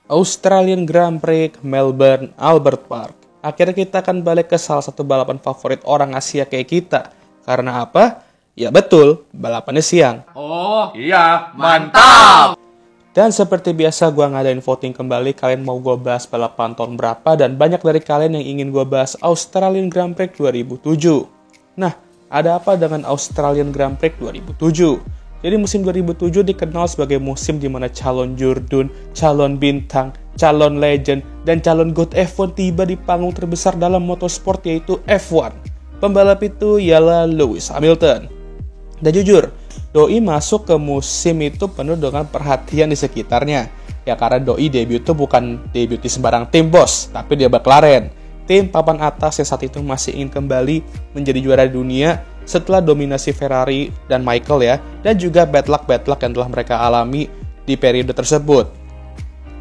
Australian Grand Prix Melbourne Albert Park. Akhirnya kita akan balik ke salah satu balapan favorit orang Asia kayak kita. Karena apa? Ya betul, balapannya siang. Oh iya, mantap! Dan seperti biasa gue ngadain voting kembali, kalian mau gue bahas balapan tahun berapa, dan banyak dari kalian yang ingin gue bahas Australian Grand Prix 2007. Nah, ada apa dengan Australian Grand Prix 2007? Jadi musim 2007 dikenal sebagai musim di mana calon jurdun, calon bintang, calon legend, dan calon GOAT F1 tiba di panggung terbesar dalam motorsport, yaitu F1. Pembalap itu ialah Lewis Hamilton. Dan jujur, Doi masuk ke musim itu penuh dengan perhatian di sekitarnya. Ya karena Doi debut itu bukan debut di sembarang tim bos, tapi dia McLaren. Tim papan atas yang saat itu masih ingin kembali menjadi juara dunia setelah dominasi Ferrari dan Michael ya, dan juga bad luck yang telah mereka alami di periode tersebut.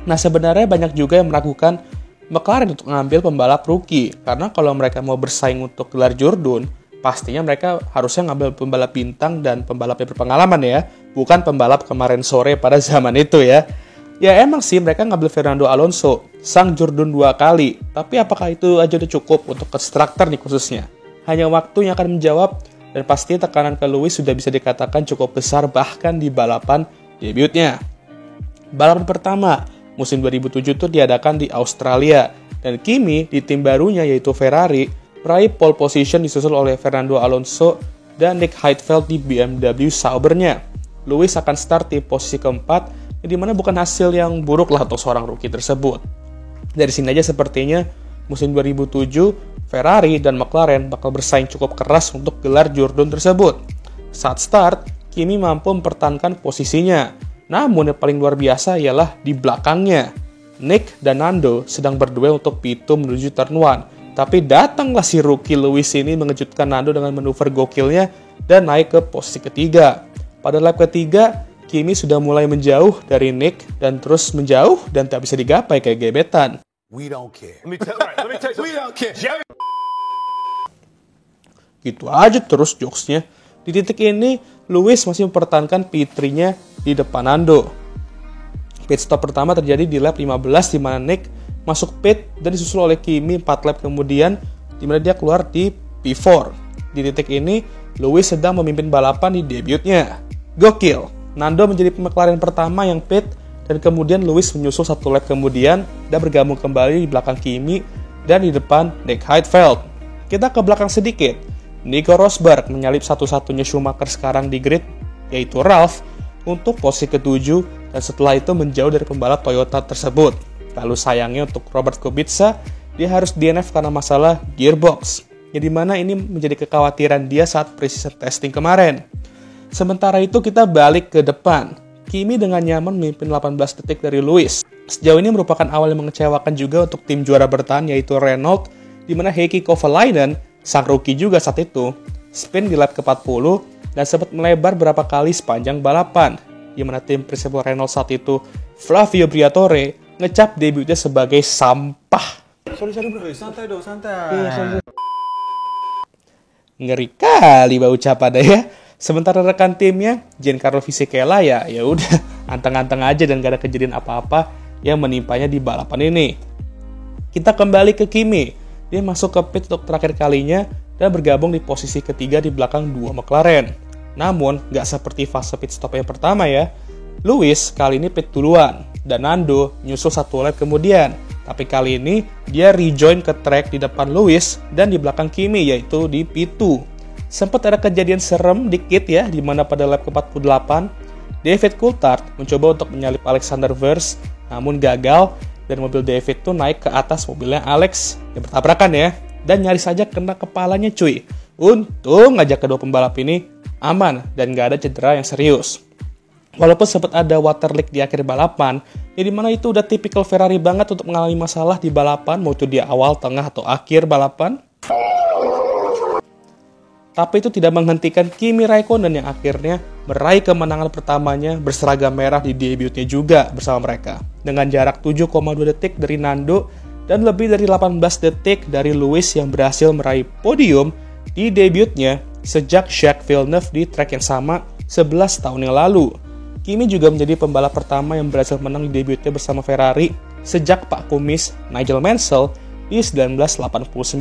Nah sebenarnya banyak juga yang meragukan McLaren untuk mengambil pembalap rookie, karena kalau mereka mau bersaing untuk gelar Jurdun, pastinya mereka harusnya ngambil pembalap bintang dan pembalap yang berpengalaman ya, bukan pembalap kemarin sore pada zaman itu ya. Ya emang sih mereka ngambil Fernando Alonso, sang Jurdun 2 kali, tapi apakah itu aja udah cukup untuk konstruktor nih khususnya? Hanya waktu yang akan menjawab, dan pasti tekanan ke Lewis sudah bisa dikatakan cukup besar bahkan di balapan debutnya. Balapan pertama, musim 2007 itu diadakan di Australia, dan Kimi di tim barunya yaitu Ferrari, meraih pole position disusul oleh Fernando Alonso dan Nick Heidfeld di BMW Saubernya. Lewis akan start di posisi keempat, di mana bukan hasil yang buruk lah untuk seorang rookie tersebut. Dari sini aja sepertinya musim 2007, Ferrari dan McLaren bakal bersaing cukup keras untuk gelar Jurdun tersebut. Saat start, Kimi mampu mempertahankan posisinya. Namun yang paling luar biasa ialah di belakangnya. Nick dan Nando sedang berduel untuk P2 menuju turn 1. Tapi datanglah si rookie Lewis ini mengejutkan Nando dengan manuver gokilnya dan naik ke posisi ketiga. Pada lap ketiga, Kimi sudah mulai menjauh dari Nick dan terus menjauh dan tak bisa digapai kayak gebetan. We don't care. Let me tell you, we don't care. Gitu aja terus jokesnya. Di titik ini, Lewis masih mempertahankan P3-nya di depan Nando. Pit stop pertama terjadi di lap 15 di mana Nick masuk pit dan disusul oleh Kimi 4 lap kemudian di mana dia keluar di P4. Di titik ini, Lewis sedang memimpin balapan di debutnya. Gokil! Nando menjadi McLaren pertama yang pit dan kemudian Lewis menyusul 1 lap kemudian dan bergabung kembali di belakang Kimi dan di depan Nick Heidfeld. Kita ke belakang sedikit. Nico Rosberg menyalip satu-satunya Schumacher sekarang di grid, yaitu Ralph, untuk posisi ke-7 dan setelah itu menjauh dari pembalap Toyota tersebut. Lalu sayangnya untuk Robert Kubica, dia harus DNF karena masalah gearbox, yang dimana ini menjadi kekhawatiran dia saat precision testing kemarin. Sementara itu kita balik ke depan. Kimi dengan nyaman memimpin 18 detik dari Lewis. Sejauh ini merupakan awal yang mengecewakan juga untuk tim juara bertahan yaitu Renault, di mana Heikki Kovalainen, sang rookie juga saat itu, spin di lap ke-40 dan sempat melebar berapa kali sepanjang balapan, di mana tim principal Renault saat itu, Flavio Briatore, ngecap debutnya sebagai sampah. Santai dong, santai. Ngeri kali bau ucapannya ya. Sementara rekan timnya, Giancarlo Fisichella ya udah anteng-anteng aja dan gak ada kejadian apa-apa yang menimpanya di balapan ini. Kita kembali ke Kimi. Dia masuk ke pit untuk terakhir kalinya dan bergabung di posisi ketiga di belakang 2 McLaren. Namun, gak seperti fase pit stop yang pertama ya. Lewis kali ini pit duluan dan Nando nyusul 1 lap kemudian. Tapi kali ini dia rejoin ke track di depan Lewis dan di belakang Kimi yaitu di P2. Sempat ada kejadian serem dikit ya, di mana pada lap ke-48, David Coulthard mencoba untuk menyalip Alexander Wurz, namun gagal, dan mobil David tuh naik ke atas mobilnya Alex yang bertabrakan ya, dan nyaris saja kena kepalanya cuy. Untung aja kedua pembalap ini aman, dan gak ada cedera yang serius. Walaupun sempat ada water leak di akhir balapan, ya dimana itu udah tipikal Ferrari banget untuk mengalami masalah di balapan, mau itu di awal, tengah, atau akhir balapan. Tapi itu tidak menghentikan Kimi Raikkonen yang akhirnya meraih kemenangan pertamanya berseragam merah di debutnya juga bersama mereka. Dengan jarak 7,2 detik dari Nando dan lebih dari 18 detik dari Lewis yang berhasil meraih podium di debutnya sejak Jacques Villeneuve di track yang sama 11 tahun yang lalu. Kimi juga menjadi pembalap pertama yang berhasil menang di debutnya bersama Ferrari sejak Pak Kumis Nigel Mansell di 1989.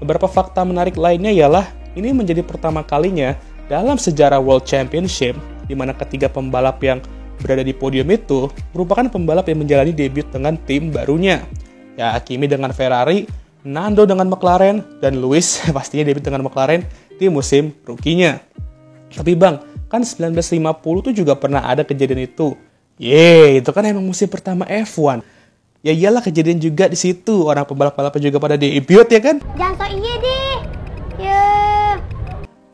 Beberapa fakta menarik lainnya ialah ini menjadi pertama kalinya dalam sejarah World Championship di mana ketiga pembalap yang berada di podium itu merupakan pembalap yang menjalani debut dengan tim barunya. Ya, Kimi dengan Ferrari, Nando dengan McLaren, dan Lewis pastinya debut dengan McLaren di musim rookie-nya. Tapi bang, kan 1950 tuh juga pernah ada kejadian itu. Itu kan emang musim pertama F1. Ya iyalah kejadian juga di situ. Orang pembalap-pembalapnya juga pada debut ya kan? Jangan so iya deh. Ya.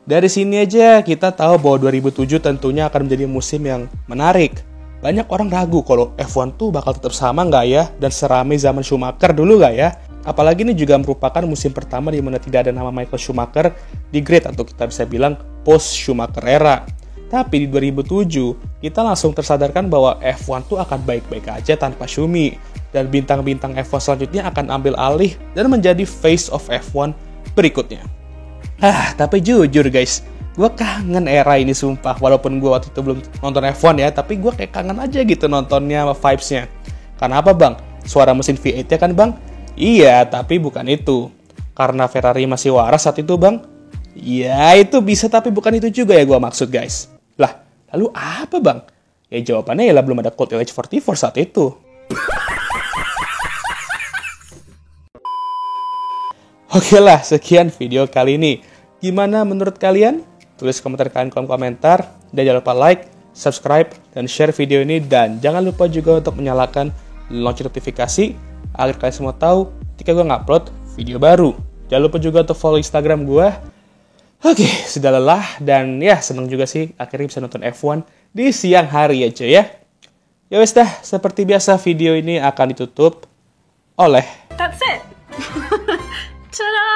Dari sini aja kita tahu bahwa 2007 tentunya akan menjadi musim yang menarik. Banyak orang ragu kalau F1 tuh bakal tetap sama nggak ya? Dan seramai zaman Schumacher dulu nggak ya? Apalagi ini juga merupakan musim pertama di mana tidak ada nama Michael Schumacher di grid atau kita bisa bilang post-Schumacher era. Tapi di 2007, kita langsung tersadarkan bahwa F1 tuh akan baik-baik aja tanpa Schumi. Dan bintang-bintang F1 selanjutnya akan ambil alih dan menjadi face of F1 berikutnya. Tapi jujur guys, gue kangen era ini sumpah. Walaupun gue waktu itu belum nonton F1 ya, tapi gue kayak kangen aja gitu nontonnya sama vibes-nya. Karena apa bang? Suara mesin V8 ya kan bang? Iya, tapi bukan itu. Karena Ferrari masih waras saat itu bang? Ya itu bisa, tapi bukan itu juga ya gue maksud guys. Lah, lalu apa bang? Ya jawabannya ialah belum ada Colt LH44 saat itu. Oke lah, sekian video kali ini. Gimana menurut kalian? Tulis komentar kalian di kolom komentar. Dan jangan lupa like, subscribe, dan share video ini. Dan jangan lupa juga untuk menyalakan lonceng notifikasi agar kalian semua tahu ketika gue ngupload video baru. Jangan lupa juga untuk follow Instagram gue. Oke, sudah lelah dan ya seneng juga sih akhirnya bisa nonton F1 di siang hari aja ya. Ya wes dah, seperti biasa video ini akan ditutup oleh That's it. Ta-da!